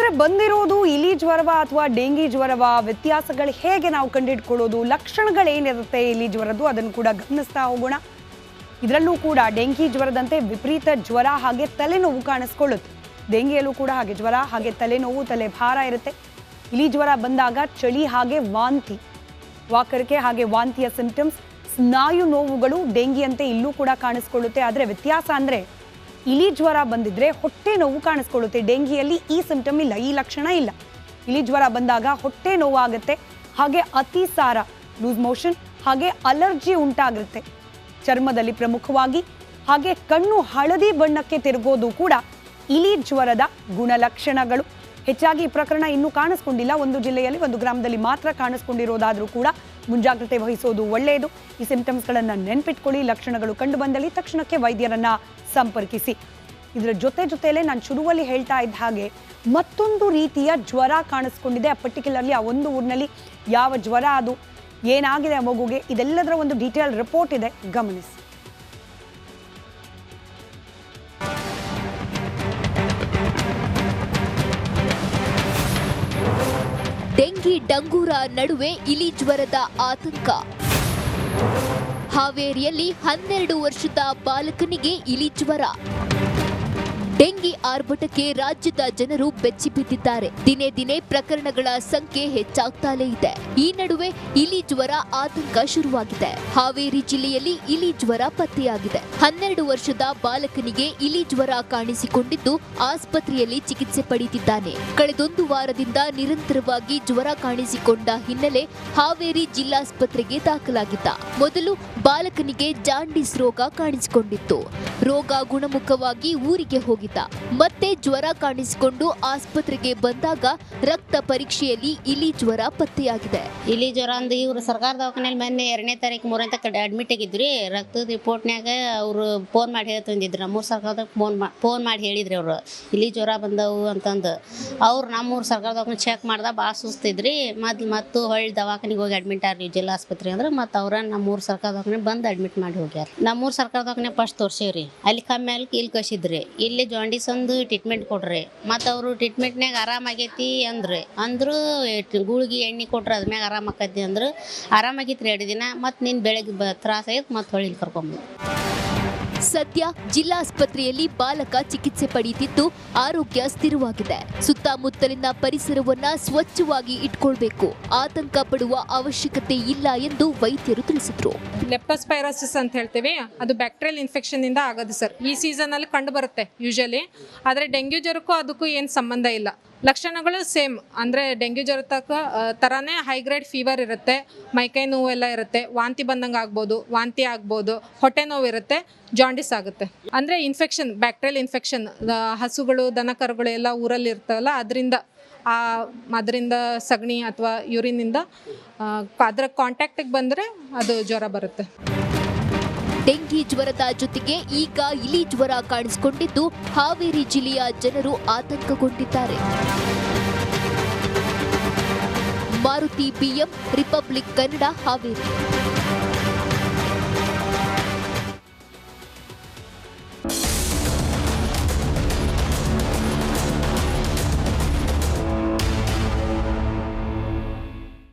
ಹಾಗಾದ್ರೆ ಬಂದಿರೋದು ಇಲಿ ಜ್ವರವ ಅಥವಾ ಡೆಂಗಿ ಜ್ವರವ, ವ್ಯತ್ಯಾಸಗಳು ಹೇಗೆ ನಾವು ಕಂಡುಹಿಡ್ಕೊಳ್ಳೋದು, ಲಕ್ಷಣಗಳೇನಿರುತ್ತೆ ಇಲಿ ಜ್ವರದ್ದು ಅದನ್ನು ಕೂಡ ಗಮನಿಸ್ತಾ ಹೋಗೋಣ. ಇದರಲ್ಲೂ ಕೂಡ ಡೆಂಗಿ ಜ್ವರದಂತೆ ವಿಪರೀತ ಜ್ವರ ಹಾಗೆ ತಲೆನೋವು ಕಾಣಿಸ್ಕೊಳ್ಳುತ್ತೆ. ಡೆಂಗಿಯಲ್ಲೂ ಕೂಡ ಹಾಗೆ ಜ್ವರ ಹಾಗೆ ತಲೆನೋವು, ತಲೆ ಭಾರ ಇರುತ್ತೆ. ಇಲಿ ಜ್ವರ ಬಂದಾಗ ಚಳಿ ಹಾಗೆ ವಾಂತಿ, ವಾಕರಿಕೆ ಹಾಗೆ ವಾಂತಿಯ ಸಿಂಪ್ಟಮ್ಸ್, ಸ್ನಾಯು ನೋವುಗಳು ಡೆಂಗಿಯಂತೆ ಇಲ್ಲೂ ಕೂಡ ಕಾಣಿಸ್ಕೊಳ್ಳುತ್ತೆ. ಆದರೆ ವ್ಯತ್ಯಾಸ ಅಂದರೆ ಇಲಿ ಜ್ವರ ಬಂದಿದ್ರೆ ಹೊಟ್ಟೆ ನೋವು ಕಾಣಿಸ್ಕೊಳ್ಳುತ್ತೆ. ಡೆಂಗಿಯಲ್ಲಿ ಈ ಸಿಂಪ್ಟಮ್ ಇಲ್ಲ, ಈ ಲಕ್ಷಣ ಇಲ್ಲ. ಇಲಿ ಜ್ವರ ಬಂದಾಗ ಹೊಟ್ಟೆ ನೋವು ಆಗುತ್ತೆ, ಹಾಗೆ ಅತಿಸಾರ ಲೂಸ್ ಮೋಷನ್, ಹಾಗೆ ಅಲರ್ಜಿ ಉಂಟಾಗುತ್ತೆ ಚರ್ಮದಲ್ಲಿ ಪ್ರಮುಖವಾಗಿ. ಹಾಗೆ ಕಣ್ಣು ಹಳದಿ ಬಣ್ಣಕ್ಕೆ ತಿರುಗೋದು ಕೂಡ ಇಲಿ ಜ್ವರದ ಗುಣಲಕ್ಷಣಗಳು. ಹೆಚ್ಚಾಗಿ ಈ ಪ್ರಕರಣ ಇನ್ನೂ ಕಾಣಿಸ್ಕೊಂಡಿಲ್ಲ. ಒಂದು ಜಿಲ್ಲೆಯಲ್ಲಿ ಒಂದು ಗ್ರಾಮದಲ್ಲಿ ಮಾತ್ರ ಕಾಣಿಸ್ಕೊಂಡಿರೋದಾದರೂ ಕೂಡ ಮುಂಜಾಗ್ರತೆ ವಹಿಸೋದು ಒಳ್ಳೆಯದು. ಈ ಸಿಂಪ್ಟಮ್ಸ್ಗಳನ್ನು ನೆನ್ಪಿಟ್ಕೊಳ್ಳಿ. ಲಕ್ಷಣಗಳು ಕಂಡು ಬಂದಲ್ಲಿ ತಕ್ಷಣಕ್ಕೆ ವೈದ್ಯರನ್ನ ಸಂಪರ್ಕಿಸಿ. ಇದರ ಜೊತೆಯಲ್ಲೇ ನಾನು ಶುರುವಲ್ಲಿ ಹೇಳ್ತಾ ಇದ್ದ ಹಾಗೆ ಮತ್ತೊಂದು ರೀತಿಯ ಜ್ವರ ಕಾಣಿಸ್ಕೊಂಡಿದೆ. ಪರ್ಟಿಕ್ಯುಲರ್ಲಿ ಆ ಒಂದು ಊರಿನಲ್ಲಿ ಯಾವ ಜ್ವರ, ಅದು ಏನಾಗಿದೆ ಆ ಮಗುಗೆ, ಇದೆಲ್ಲದರ ಒಂದು ಡೀಟೇಲ್ ರಿಪೋರ್ಟ್ ಇದೆ, ಗಮನಿಸಿ. ಡೆಂಗಿ ಡಂಗೂರ ನಡುವೆ ಇಲಿ ಜ್ವರದ ಆತಂಕ. ಹಾವೇರಿಯಲ್ಲಿ 12 ವರ್ಷದ ಬಾಲಕನಿಗೆ ಇಲಿ ಜ್ವರ. ಡೆಂಗಿ ಆರ್ಭಟಕ್ಕೆ ರಾಜ್ಯದ ಜನರು ಬೆಚ್ಚಿಬಿದ್ದಿದ್ದಾರೆ. ದಿನೇ ದಿನೇ ಪ್ರಕರಣಗಳ ಸಂಖ್ಯೆ ಹೆಚ್ಚಾಗ್ತಾಲೇ ಇದೆ. ಈ ನಡುವೆ ಇಲಿ ಜ್ವರ ಆತಂಕ ಶುರುವಾಗಿದೆ. ಹಾವೇರಿ ಜಿಲ್ಲೆಯಲ್ಲಿ ಇಲಿ ಜ್ವರ ಪತ್ತೆಯಾಗಿದೆ. 12 ವರ್ಷದ ಬಾಲಕನಿಗೆ ಇಲಿ ಜ್ವರ ಕಾಣಿಸಿಕೊಂಡಿದ್ದು ಆಸ್ಪತ್ರೆಯಲ್ಲಿ ಚಿಕಿತ್ಸೆ ಪಡೆಯುತ್ತಿದ್ದಾನೆ. ಕಳೆದೊಂದು ವಾರದಿಂದ ನಿರಂತರವಾಗಿ ಜ್ವರ ಕಾಣಿಸಿಕೊಂಡ ಹಿನ್ನೆಲೆ ಹಾವೇರಿ ಜಿಲ್ಲಾಸ್ಪತ್ರೆಗೆ ದಾಖಲಾಗಿದ್ದ. ಮೊದಲು ಬಾಲಕನಿಗೆ ಜಾಂಡೀಸ್ ರೋಗ ಕಾಣಿಸಿಕೊಂಡಿತ್ತು. ರೋಗ ಗುಣಮುಖವಾಗಿ ಊರಿಗೆ ಹೋಗಿದ್ದ. ಮತ್ತೆ ಜ್ವರ ಕಾಣಿಸಿಕೊಂಡು ಆಸ್ಪತ್ರೆಗೆ ಬಂದಾಗ ರಕ್ತ ಪರೀಕ್ಷೆಯಲ್ಲಿ ಇಲಿ ಜ್ವರ ಪತ್ತೆಯಾಗಿದೆ. ಇಲಿ ಜ್ವರ ಅಂದ್ ಇವ್ರು ಸರ್ಕಾರ ದವಾಖಾನೆಯಲ್ಲಿ ಮೊನ್ನೆ 2ನೇ ತಾರೀಕು 3ನೇ ತಕ್ಕ ಅಡ್ಮಿಟ್ ಆಗಿದ್ರಿ. ರಕ್ತದ ರಿಪೋರ್ಟ್ನ್ಯಾಗ ಅವರು ಫೋನ್ ಮಾಡಿ ಹೇಳ್ತಂದಿದ್ರು. ನಮ್ಮೂರು ಸರ್ಕಾರದಾಗ ಫೋನ್ ಮಾಡಿ ಹೇಳಿದ್ರಿ ಅವರು ಇಲಿ ಜ್ವರ ಬಂದವು ಅಂತಂದು. ಅವ್ರು ನಮ್ಮೂರು ಸರ್ಕಾರ ದವಾಖಾನೆ ಚೆಕ್ ಮಾಡ್ದ ಭಾಳ ಸುಸ್ತಿದ್ರಿ. ಮತ್ತು ಹೊಳ್ಳಿ ದವಾಖಾನಿಗೆ ಹೋಗಿ ಅಡ್ಮಿಟ್ ಆರ್ರಿ ಜಿಲ್ಲಾ ಆಸ್ಪತ್ರೆ ಅಂದ್ರೆ. ಮತ್ತು ಅವ್ರ ನಮ್ಮೂರು ಸರ್ಕಾರ ದವಾಖಾನೆ ಬಂದು ಅಡ್ಮಿಟ್ ಮಾಡಿ ಹೋಗ್ಯಾರ. ನಮ್ಮೂರು ಸರ್ಕಾರ ದವಾಖಾನೆ ಫಸ್ಟ್ ತೋರ್ಸೇವ್ರಿ. ಅಲ್ಲಿ ಕಮ್ಮಿ ಅಲ್ಲಿ ಇಲ್ಲಿ ಕಳಿಸಿದ್ರಿ. ಇಲ್ಲಿ ಜಾಂಡೀಸ್ ಒಂದು ಟ್ರೀಟ್ಮೆಂಟ್ ಕೊಡ್ರಿ. ಮತ್ತು ಅವರು ಟ್ರೀಟ್ಮೆಂಟ್ನಾಗ ಆರಾಮಾಗೈತಿ ಅಂದ್ರು ಗುಳಿಗೆ ಎಣ್ಣೆ ಕೊಟ್ರೆ ಅದ್ಮ್ಯಾಗ ಆರಾಮಾಕೈತಿ ಅಂದ್ರು. ಆರಾಮಾಗಿತ್ತು 2 ದಿನ. ಮತ್ತು ನಿನ್ನ ಬೆಳಗ್ಗೆ ತ್ರಾಸ ಆಗೈತೆ, ಮತ್ತು ಹೊಳ್ಳಿ ಕರ್ಕೊಂಬಂದು. ಸದ್ಯ ಜಿಲ್ಲಾಸ್ಪತ್ರೆಯಲ್ಲಿ ಬಾಲಕ ಚಿಕಿತ್ಸೆ ಪಡೆಯುತ್ತಿದ್ದು ಆರೋಗ್ಯ ಸ್ಥಿರವಾಗಿದೆ. ಸುತ್ತಮುತ್ತಲಿನ ಪರಿಸರವನ್ನ ಸ್ವಚ್ಛವಾಗಿ ಇಟ್ಕೊಳ್ಬೇಕು. ಆತಂಕ ಪಡುವ ಅವಶ್ಯಕತೆ ಇಲ್ಲ ಎಂದು ವೈದ್ಯರು ತಿಳಿಸಿದ್ರು. ಲೆಪ್ಟೋಸ್ಪೈರೋಸಿಸ್ ಅಂತ ಹೇಳ್ತೀವಿ, ಅದು ಬ್ಯಾಕ್ಟೀರಿಯಲ್ ಇನ್ಫೆಕ್ಷನ್ ಇಂದ ಆಗೋದು ಸರ್. ಈ ಸೀಸನ್ ಅಲ್ಲಿ ಕಂಡು ಬರುತ್ತೆ ಯೂಶಲಿ. ಆದರೆ ಡೆಂಗ್ಯೂ ಜ್ವರಕ್ಕೂ ಅದಕ್ಕೂ ಏನು ಸಂಬಂಧ ಇಲ್ಲ. ಲಕ್ಷಣಗಳು ಸೇಮ್, ಅಂದರೆ ಡೆಂಗ್ಯೂ ಜ್ವರ ಥರನೇ ಹೈ ಗ್ರೇಡ್ ಫೀವರ್ ಇರುತ್ತೆ, ಮೈಕೈ ನೋವು ಎಲ್ಲ ಇರುತ್ತೆ, ವಾಂತಿ ಬಂದಂಗೆ ಆಗ್ಬೋದು, ವಾಂತಿ ಆಗ್ಬೋದು, ಹೊಟ್ಟೆ ನೋವು ಇರುತ್ತೆ, ಜಾಂಡಿಸ್ ಆಗುತ್ತೆ. ಅಂದರೆ ಇನ್ಫೆಕ್ಷನ್, ಬ್ಯಾಕ್ಟೀರಿಯಲ್ ಇನ್ಫೆಕ್ಷನ್, ಹಸುಗಳು ದನಕರುಗಳು ಎಲ್ಲ ಊರಲ್ಲಿ ಇರ್ತಾವಲ್ಲ, ಅದರಿಂದ ಸಗಣಿ ಅಥವಾ ಯೂರಿನಿಂದ ಅದರ ಕಾಂಟ್ಯಾಕ್ಟಿಗೆ ಬಂದರೆ ಅದು ಜ್ವರ ಬರುತ್ತೆ. ಡೆಂಗಿ ಜ್ವರದ ಜೊತೆಗೆ ಈಗ ಇಲಿ ಜ್ವರ ಕಾಣಿಸಿಕೊಂಡಿದ್ದು ಹಾವೇರಿ ಜಿಲ್ಲೆಯ ಜನರು ಆತಂಕಗೊಂಡಿದ್ದಾರೆ. Maruti BM, Republic Kannada, Haveri.